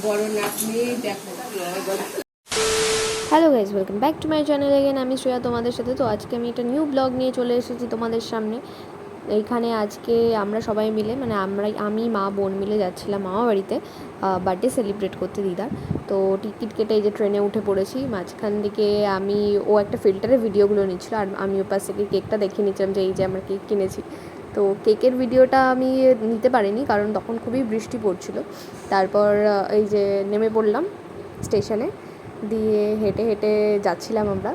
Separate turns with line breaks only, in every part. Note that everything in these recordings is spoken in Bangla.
বড় নাতনি দেখো।
Hello guys, welcome back to my channel again. আমি শ্রেয়া তোমাদের সাথে। তো আজকে আমি একটা নিউ ব্লগ নিয়ে চলে এসেছি তোমাদের সামনে। এইখানে আজকে আমরা সবাই মিলে আমি মা বোন মিলে যাচ্ছিলাম মামা বাড়িতে বার্থডে সেলিব্রেট করতে দিদার। তো টিকিট কেটে এই যে ট্রেনে উঠে পড়েছি। মাঝখান দিকে ও একটা ফিল্টারে ভিডিওগুলো নিচ্ছিল আর আমি ওপাশ থেকে কেকটা দেখিয়ে নিচ্ছিলাম যে এই যে আমরা কেক কিনেছি। তো কেকের ভিডিওটা আমি নিতে পারিনি কারণ তখন খুবই বৃষ্টি পড়ছিল। তারপর এই যে নেমে পড়লাম স্টেশনে, দিয়ে হেঁটে হেঁটে যাচ্ছিলাম আমরা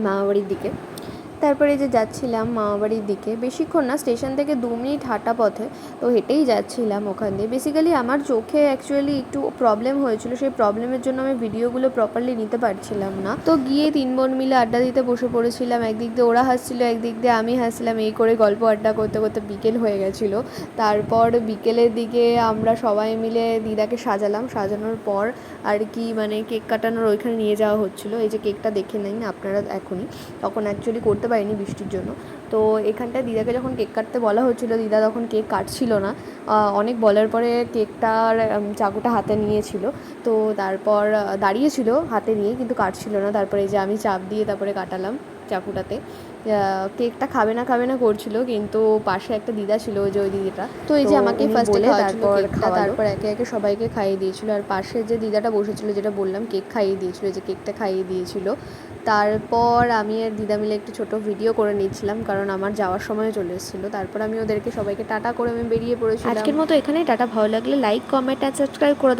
মামাবাড়ির দিকে। তারপরে যে যাচ্ছিলাম মামাবাড়ির দিকে, বেশিক্ষণ না, স্টেশন থেকে 2 মিনিট হাঁটা পথে। তো হেঁটেই যাচ্ছিলাম ওখান দিয়ে। বেসিক্যালি আমার চোখে অ্যাকচুয়ালি একটু প্রবলেম হয়েছিল, সেই প্রবলেমের জন্য আমি ভিডিওগুলো প্রপারলি নিতে পারছিলাম না। তো গিয়ে 3 বোন মিলে আড্ডা দিতে বসে পড়েছিলাম। একদিক দিয়ে ওরা হাসছিল, একদিক দিয়ে আমি হাসছিলাম। এই করে গল্প আড্ডা করতে করতে বিকেল হয়ে গেছিলো। তারপর বিকেলের দিকে আমরা সবাই মিলে দিদাকে সাজানোর পর আর কি মানে কেক কাটানোর ওইখানে নিয়ে যাওয়া হচ্ছিলো। এই যে কেকটা দেখে নেন আপনারা এখনই, তখন অ্যাকচুয়ালি করতে পারিনি বৃষ্টির জন্য। তো এখানটায় দিদাকে যখন কেক কাটতে বলা হচ্ছিলো, দিদা তখন কেক কাটছিল না। অনেক বলার পরে কেকটার চাকুটা হাতে নিয়েছিল। তো তারপর দাঁড়িয়েছিল হাতে নিয়ে, কিন্তু কাটছিল না। তারপরে এই যে আমি চাপ দিয়ে তারপরে কাটালাম চাকুটাতে। কেকটা খাবে না করছিল, কিন্তু পাশে একটা দিদা ছিল, ওই দিদিটা। তো এই যে আমাকে ফার্স্টে খাওয়াচ্ছিল কেকটা, তারপর একে একে সবাইকে খাইয়ে দিয়েছিল। আর পাশে যে দিদাটা বসেছিল, যেটা বললাম কেক খাইয়ে দিয়েছিল, যে কেকটা খাইয়ে দিয়েছিল। তারপর আমি আর দিদা মিলে একটু ছোটো ভিডিও করে নিচ্ছিলাম, কারণ আমার যাওয়ার সময় চলে এসেছিলো। তারপর আমি ওদেরকে সবাইকে টাটা করে আমি বেরিয়ে পড়েছিলাম। আজকের মতো এখানেই টাটা। ভালো লাগলে লাইক, কমেন্ট আর সাবস্ক্রাইব করে দেবেন।